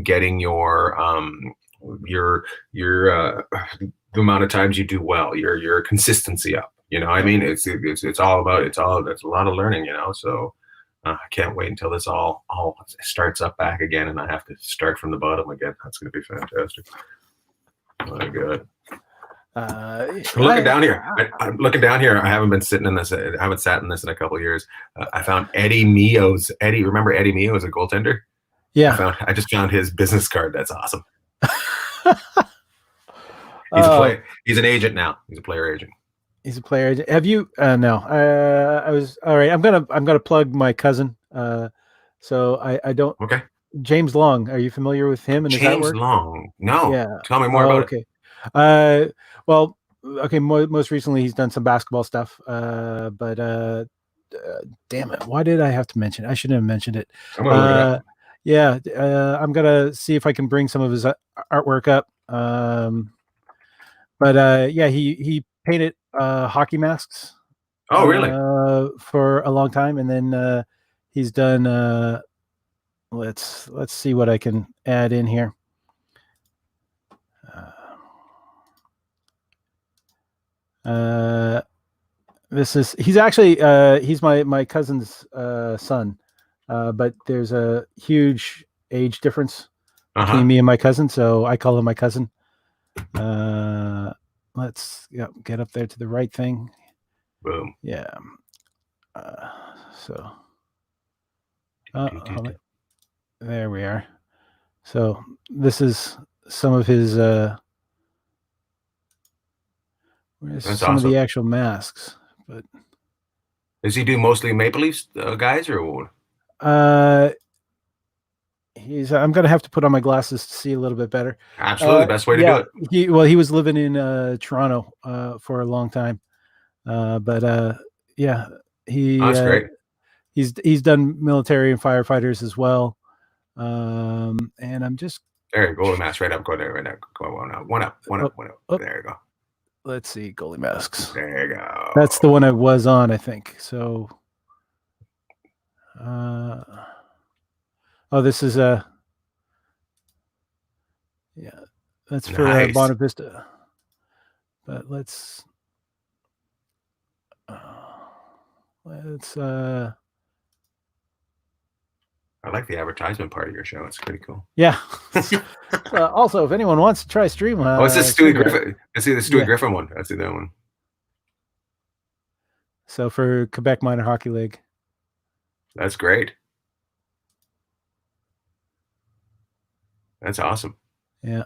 getting your the amount of times you do well, your consistency up. You know, I mean, it's all about it's a lot of learning. You know, so I can't wait until this all starts up back again, and I have to start from the bottom again. That's going to be fantastic. My God. Looking down here, I'm looking down here. I haven't been sitting in this. I haven't sat in this in a couple of years. I found Eddie Mio's. Remember Eddie Mio as a goaltender? Yeah. I just found his business card. That's awesome. He's a player. He's an agent now. He's a player agent. He's a player agent. Have you? No. I was all right. I'm gonna plug my cousin. So I don't. Okay. James Long. Are you familiar with him and his James artwork? Long. No. Yeah. Tell me more about it. Okay. Well, okay. Most recently, he's done some basketball stuff. But damn it, why did I have to mention it? I shouldn't have mentioned it. I'm gonna look it up. Yeah. I'm gonna see if I can bring some of his artwork up. But yeah, he painted hockey masks. Oh, really? For a long time, and then he's done. Let's see what I can add in here. He's actually he's my cousin's son, but there's a huge age difference between me and my cousin, so I call him my cousin. Let's get up there to the right thing. Boom. Yeah. So there we are. So this is some of his some of the actual masks. But does he do mostly Maple Leafs guys or what? I'm gonna have to put on my glasses to see a little bit better. Absolutely, best way to do it. He was living in Toronto for a long time, but yeah, that's great. He's done military and firefighters as well, and I'm just there. Goalie mask right up. Go there right now. Go one up. There you go. Let's see, goalie masks. There you go. That's the one I was on, I think. So, this is yeah, that's for nice. Bonavista. But let's I like the advertisement part of your show. It's pretty cool. Yeah. Also, if anyone wants to try stream, it's this Stewie Griffin. I see the Stewie Griffin one. I see that one. So for Quebec Minor Hockey League. That's great. That's awesome. Yeah.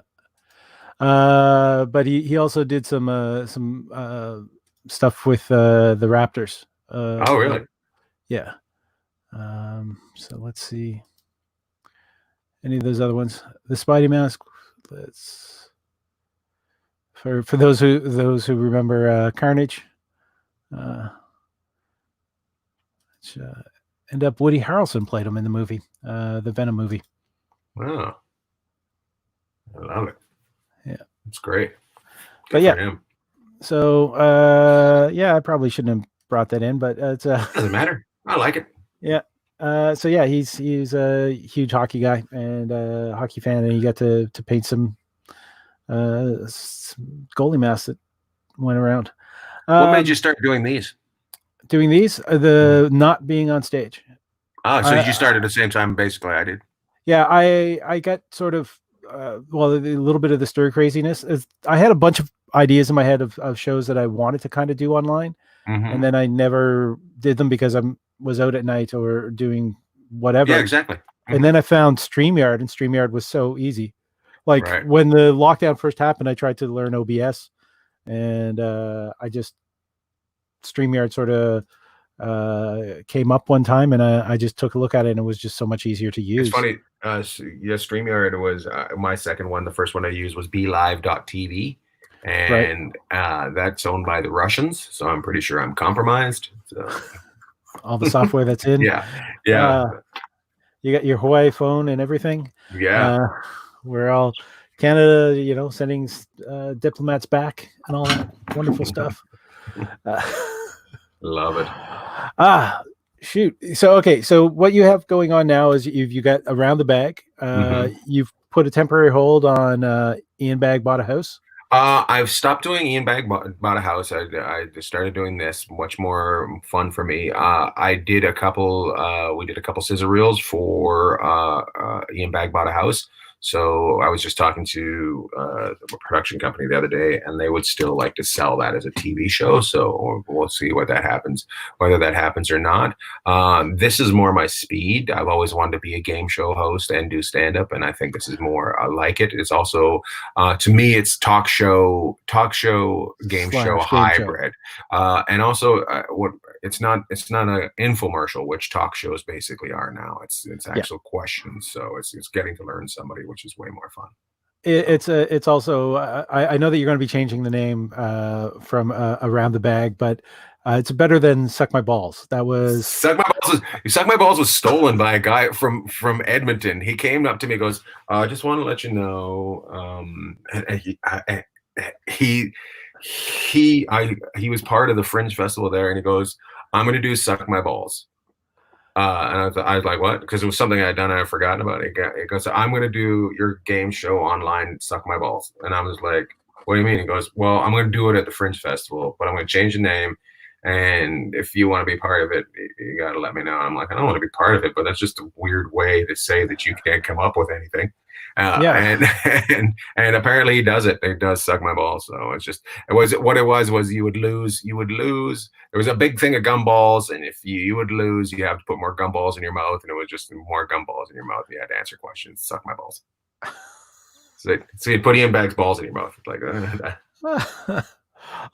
But he also did some stuff with the Raptors. Oh, really? Yeah. So let's see. Any of those other ones? The Spidey mask. Let's for those who remember Carnage. End up Woody Harrelson played him in the movie, the Venom movie. Wow. I love it. Yeah. It's great. But yeah. So yeah, I probably shouldn't have brought that in, but it's Doesn't matter. I like it. yeah. So yeah, he's a huge hockey guy and hockey fan, and he got to paint some goalie masks that went around. What made you Um, start doing these? Doing these, Mhm. the not being on stage. Ah, so you I started at the same time, basically. I did. Yeah, I got sort of well, a little bit of the stir craziness. I had a bunch of ideas in my head of shows that I wanted to kind of do online, and Hmm. then I never did them because I was out at night or doing Yeah, whatever. exactly. And Hmm. then I found StreamYard, and StreamYard was so easy. Like Right. when the lockdown first happened, I tried to learn OBS, and I just StreamYard sort of came up one time, and I just took a look at it, and it was just so much easier to It's use. funny. Yeah, StreamYard was my second one. The first one I used was BeLive.tv, Right, and that's owned by the Russians. So I'm pretty sure I'm compromised. So all the software that's in. yeah, yeah, Uh, you got your Hawaii phone and everything. yeah. Uh, we're all Canada, sending diplomats back and all that wonderful stuff. Uh, Love it. ah, shoot. So okay, so what you have going on now is you got around the bag. Hmm. You've put a temporary hold on Ian Bagg bought a house. I've stopped doing Ian Bag bought a house. I just started doing this, much more fun for me. I did a couple. We did a couple scissor reels for Ian Bag bought a house. So I was just talking to a production company the other day, and they would still like to sell that as a TV show. So we'll see what that happens, whether that happens or not. This is more my speed. I've always wanted to be a game show host and do stand up, and I think this is more like it. It's also to me, it's talk show, game show Slash game show. hybrid, and also what it's not an infomercial, which talk shows basically are now. It's Yeah. actual questions, so it's getting to learn somebody, which is way more fun. So It's also I know that you're going to be changing the name from around the bag, but it's better than suck my balls. That was Suck My Balls was stolen by a guy from Edmonton. He came up to me, and goes, "I just want to let you know." And he he was part of the Fringe Festival there, and he goes, "I'm going to do Suck My Balls." And I was like, what? Because it was something I'd done and I'd forgotten about it. It goes, I'm going to do your game show online, Suck My Balls. And I was like, what do you mean? He goes, well, I'm going to do it at the Fringe Festival, but I'm going to change the name. And if you want to be part of it, you got to let me know. I'm like, I don't want to be part of it, but that's just a weird way to say that you can't come up with anything. yeah. And apparently he does it. He does suck my balls. So it's just what it was you would lose. You would lose. There was a big thing of gumballs, and if you would lose, you have to put more gumballs in your mouth, and it was just more gumballs in your mouth. You had to answer questions. Suck my balls. So you'd put Ian Bag's balls in your mouth. Like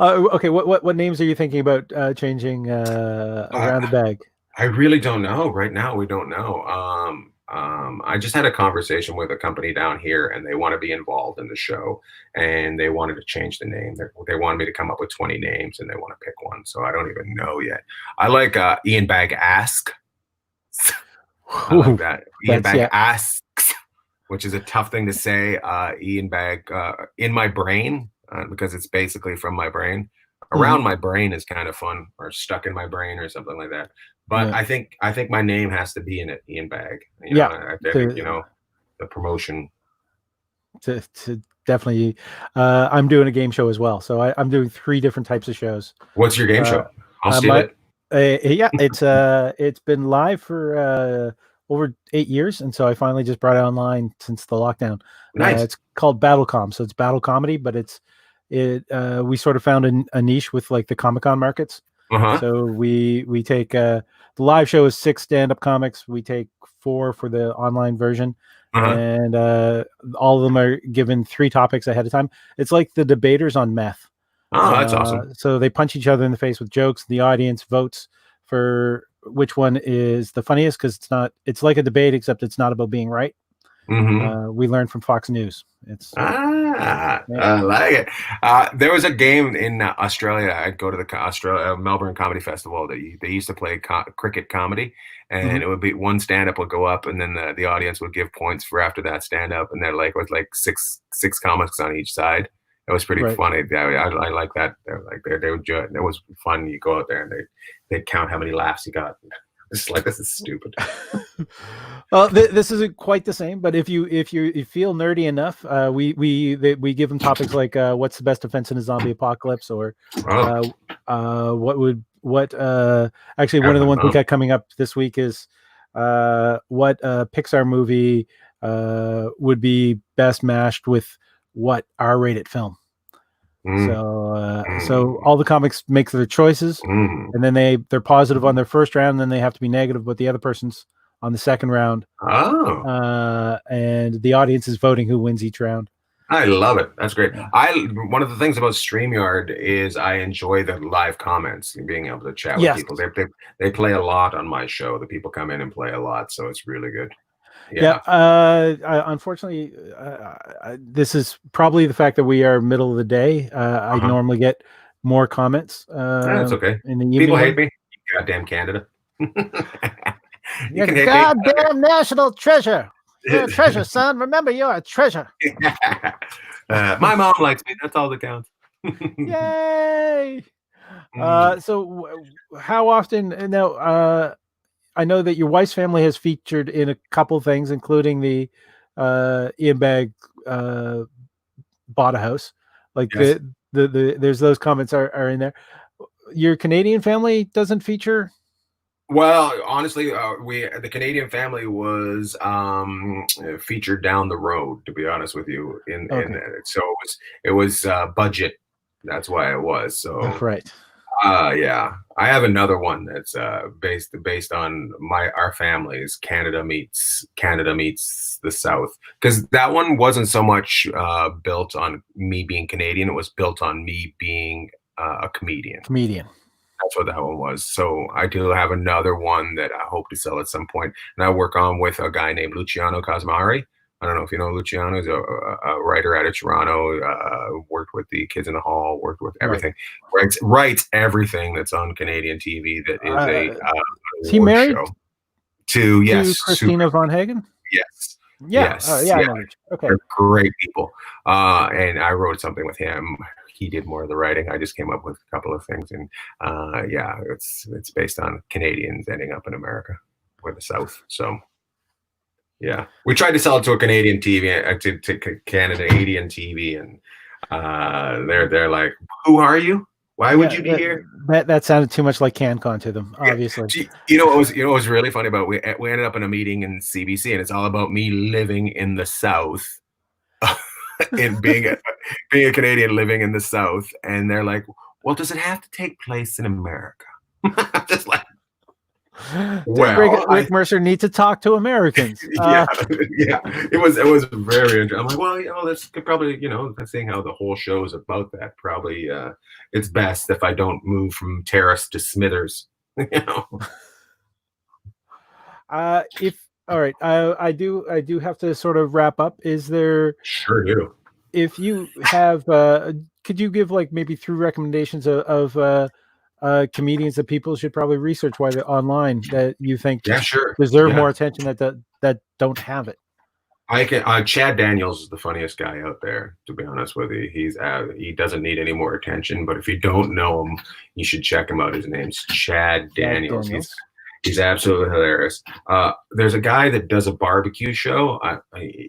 Okay, what names are you thinking about changing around the bag? I really don't know. Right now, we don't know. I just had a conversation with a company down here, and they want to be involved in the show, and they wanted to change the name. They wanted me to come up with 20 names, and they want to pick one. So I don't even know yet. I like Ian Bag Ask. I like Ooh, that. Ian that's Bag yeah. Asks, which is a tough thing to say. Ian Bag in my brain, because it's basically from my brain. Mhm. Around my brain is kind of fun, or stuck in my brain, or something like that. But Yeah. I think my name has to be in it, Ian Bag. You know, Yeah. I think To the promotion. to definitely I'm doing a game show as well. So I'm doing three different types of shows. What's your game Uh, show? I'll steal my it. yeah, it's been live for over 8 years, and so I finally just brought it online since the lockdown. Nice. It's called Battlecom, so it's battle comedy, but it we sort of found a niche with like the Comic Con markets. Uh huh. So we take the live show is six stand up comics. We take four for the online version, Uh huh. and all of them are given three topics ahead of time. It's like the debaters on meth. Oh, that's awesome. So they punch each other in the face with jokes. The audience votes for which one is the funniest because it's like a debate except it's not about being right. Mm-hmm. We learned from Fox News. It's yeah. I like it. There was a game in Australia. I'd go to the Australia Melbourne Comedy Festival. They used to play cricket comedy, and Mhm. it would be one stand up would go up, and then the audience would give points for after that stand up, and they're like with like six comics on each side, It was pretty Right. funny. I like that. They're like they would it was fun. You go out there and they'd count how many laughs you got. It's like this is stupid. Well, this isn't quite the same, but if you feel nerdy enough, we give them topics like what's the best defense in a zombie apocalypse, or Oh, uh, what actually one of the Carolyn, ones we got coming up this week is what Pixar movie would be best matched with what R-rated film. mm, So mm, all the comics make their choices, mm. and then they're positive on their first round, and then they have to be negative with the other person's on the second round, Oh, and the audience is voting who wins each round. I love it. That's great. Yeah. I One of the things about StreamYard is I enjoy the live comments and being able to chat with Yes. people. They play a lot on my show. The people come in and play a lot, so it's really good. Yeah. Yeah. Unfortunately, this is probably the fact that we are middle of the day. I Uh-huh. normally get more comments That's okay. in the People evening hate one. me. Goddamn Canada. You You're can a hate me. goddamn national treasure. You're a treasure, son. Remember, you're a treasure. My mom likes me. That's all that counts. Yay! Mm. How often now? I know that your wife's family has featured in a couple things, including the Ian Bagg bought a house. Like Yes. there's those comments are in there. Your Canadian family doesn't feature. Well, honestly, we the Canadian family was featured down the road. To be honest with you, in Okay, so it was budget. That's why it was. So right. yeah, I have another one that's based on our families. Canada meets the South, because that one wasn't so much built on me being Canadian. It was built on me being a comedian. Comedian. That's what that one was. So I do have another one that I hope to sell at some point, and I work on with a guy named Luciano Cosmari. I don't know if you know Luciano. He's a writer out of Toronto. Worked with the Kids in the Hall. Worked with Right. everything. Writes everything that's on Canadian TV that is a Is he award married show. To to yes, super Christina Von Hagen? yes, Yeah. yes, Yeah, I yeah. know. Okay. They're great people. And I wrote something with him. He did more of the writing. I just came up with a couple of things, and yeah, it's based on Canadians ending up in America or the South. So yeah, we tried to sell it to a Canadian TV, to Canadian TV, and they're like, "Who are you? Why would Yeah, you be here?" that sounded too much like CanCon to them, obviously. You know what was really funny about we ended up in a meeting in CBC, and it's all about me living in the South, and being a Canadian living in the South, and they're like, "Well, does it have to take place in America?" Just like, Does well, Rick Mercer need to talk to Americans? yeah, yeah, it was very interesting. I'm like, well, this could probably, seeing how the whole show is about that, probably it's best if I don't move from Terrace to Smithers. you know. If all right, I do have to sort of wrap up. Is there, Sure do. if you have, could you give like maybe 3 recommendations of comedians that people should probably research while they're online that you think Yeah, sure. deserve Yeah. more attention that don't have it? I can. Chad Daniels is the funniest guy out there. To be honest with you, he doesn't need any more attention. But if you don't know him, you should check him out. His name's Chad Chad Daniels. Daniels. He's absolutely hilarious. There's a guy that does a barbecue show.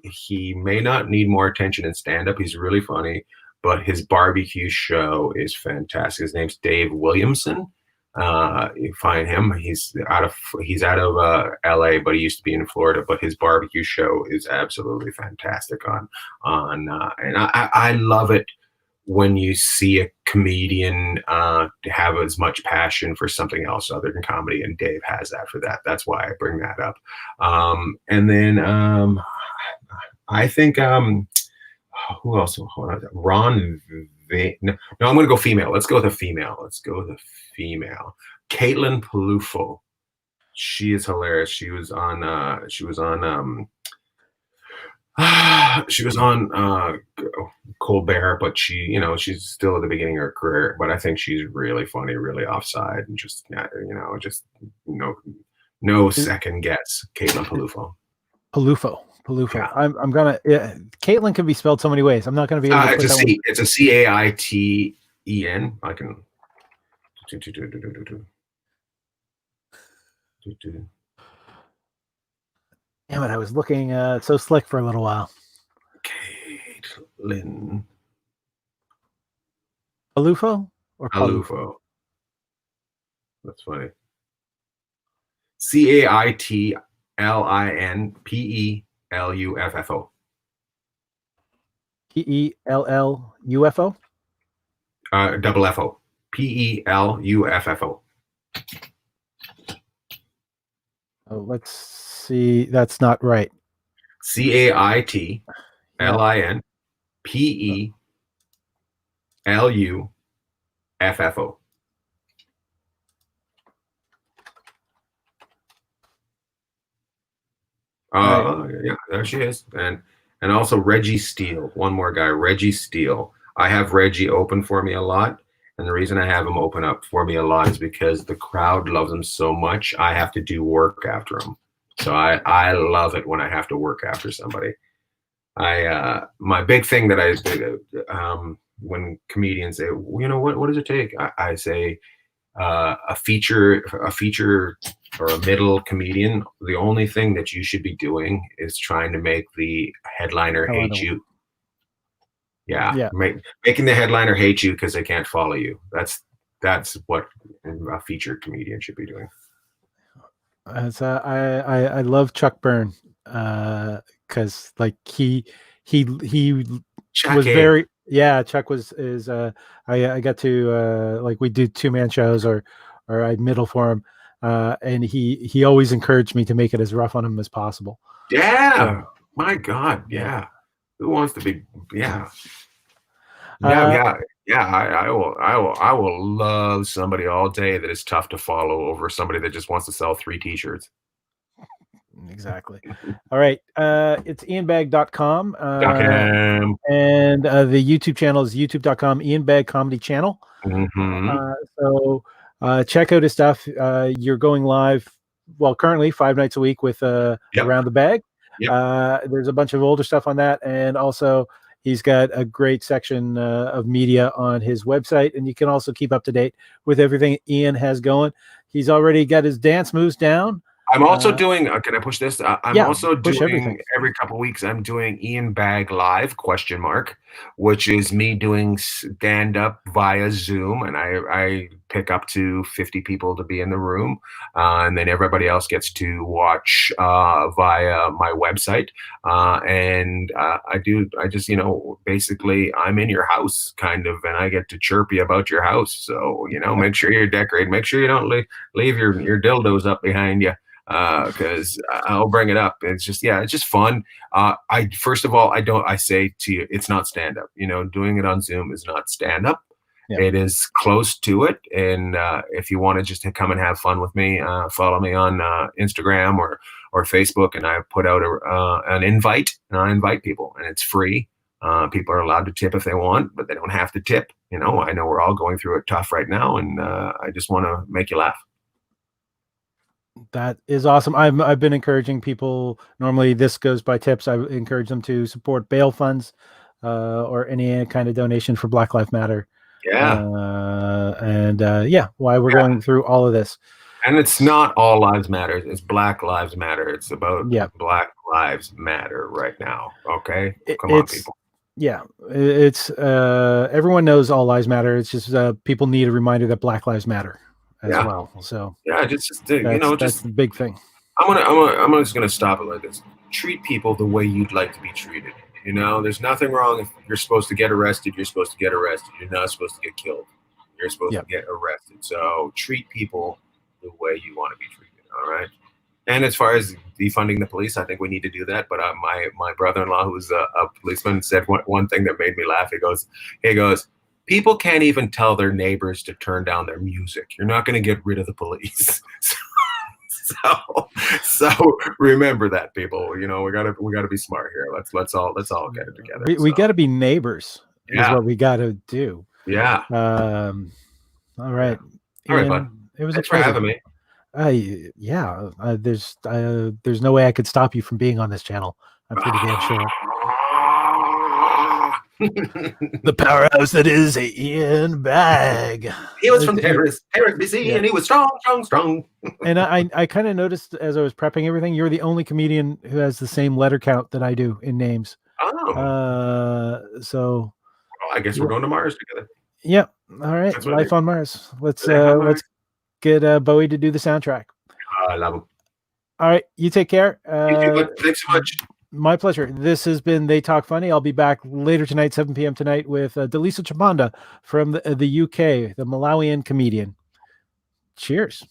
He may not need more attention in stand up. He's really funny, but his barbecue show is fantastic. His name's Dave Williamson. You find him. He's out of LA, but he used to be in Florida. But his barbecue show is absolutely fantastic and I love it when you see a comedian have as much passion for something else other than comedy, and Dave has that for that. That's why I bring that up. And then I think who else? Hold on. No, I'm going to go female. Let's go with a female. Caitlin Palufo. She is hilarious. She was on Colbert, but she's still at the beginning of her career. But I think she's really funny, really offside, and just no second guess. Caitlin Palufo. Palufo. Palufo. Yeah. I'm gonna. Caitlin can be spelled so many ways. I'm not gonna be able to It's put a that one. C. It's a Caiten. I can. Damn it! I was looking so slick for a little while. Caitlin Palufo or Palufo? Alufo. That's funny. Caitlinpuffo. Pellufo. Double FO. Peluffo. Oh, let's see. That's not right. Caitlinpuffo. Yeah. All right. Yeah, there she is. And also Reggie Steele. One more guy, Reggie Steele. I have Reggie open for me a lot. And the reason I have him open up for me a lot is because the crowd loves him so much. I have to do work after him. So I love it when I have to work after somebody. My big thing that when comedians say, well, what does it take? I say a feature or a middle comedian, the only thing that you should be doing is trying to make the headliner hate you. Yeah, Yeah. making the headliner hate you because they can't follow you. That's what a featured comedian should be doing. I love Chuck Byrne because like he Chuck was very Chuck is I got to like we do 2-man shows or I'd middle for him and he always encouraged me to make it as rough on him as possible. Yeah, so, my God, yeah. Who wants to be? Yeah. Uh, I will love somebody all day that is tough to follow over somebody that just wants to sell 3 t-shirts. Exactly. All right. It's ianbagg.com. Okay. And the YouTube channel is youtube.com, Ian Bagg Comedy Channel. So check out his stuff. You're going live, well, currently 5 nights a week with Around the Bag. There's a bunch of older stuff on that. And also, he's got a great section of media on his website. And you can also keep up to date with everything Ian has going. He's already got his dance moves down. I'm also doing. Can I push this? I'm also doing everything. every couple of weeks. I'm doing Ian Bagg Live ? Which is me doing stand up via Zoom, and I pick up to 50 people to be in the room, and then everybody else gets to watch via my website. I just basically I'm in your house kind of, and I get to chirp you about your house. So make sure you're decorated. Make sure you don't leave your dildos up behind you. Because I'll bring it up. It's just fun. First of all, I say to you, it's not stand up. Doing it on Zoom is not stand up. Yeah. It is close to it. And if you want to just come and have fun with me, follow me on Instagram or Facebook, and I put out an invite, and I invite people, and it's free. People are allowed to tip if they want, but they don't have to tip. I know we're all going through it tough right now, and I just want to make you laugh. That is awesome. I've been encouraging people. Normally, this goes by tips. I encourage them to support bail funds or any kind of donation for Black Lives Matter. Yeah, why we're going through all of this. And it's not all lives matter. It's Black Lives Matter. It's about Black Lives Matter right now. Okay, come on, people. Yeah, it's everyone knows all lives matter. It's just people need a reminder that Black Lives Matter as well. So that's the big thing. I'm just gonna stop it like this. Treat people the way you'd like to be treated. There's nothing wrong if you're supposed to get arrested. You're supposed to get arrested. You're not supposed to get killed. You're supposed to get arrested. So treat people the way you want to be treated. All right. And as far as defunding the police, I think we need to do that. But my brother-in-law, who's a policeman, said one thing that made me laugh. He goes, people can't even tell their neighbors to turn down their music. You're not going to get rid of the police. So remember that, people. We gotta be smart here. Let's all get it together. We got to be neighbors. Is what we got to do. Yeah. All right. All right, bud. It was Thanks for having me. There's no way I could stop you from being on this channel. I'm pretty damn sure. The powerhouse that is Ian Bagg. He was from Terrace, BC, Yeah. and he was strong, strong, strong. And I kind of noticed as I was prepping everything, you're the only comedian who has the same letter count that I do in names. Oh, So well, I guess we're going to Mars together. yeah. All right. That's what Life on Mars. Let's Mars. get Bowie to do the soundtrack. I love him. All right. You take care. You too, bud. Thanks so much. My pleasure. This has been They Talk Funny. I'll be back later tonight, 7 p.m. tonight, with Delisa Chapanda from the UK, the Malawian comedian. Cheers.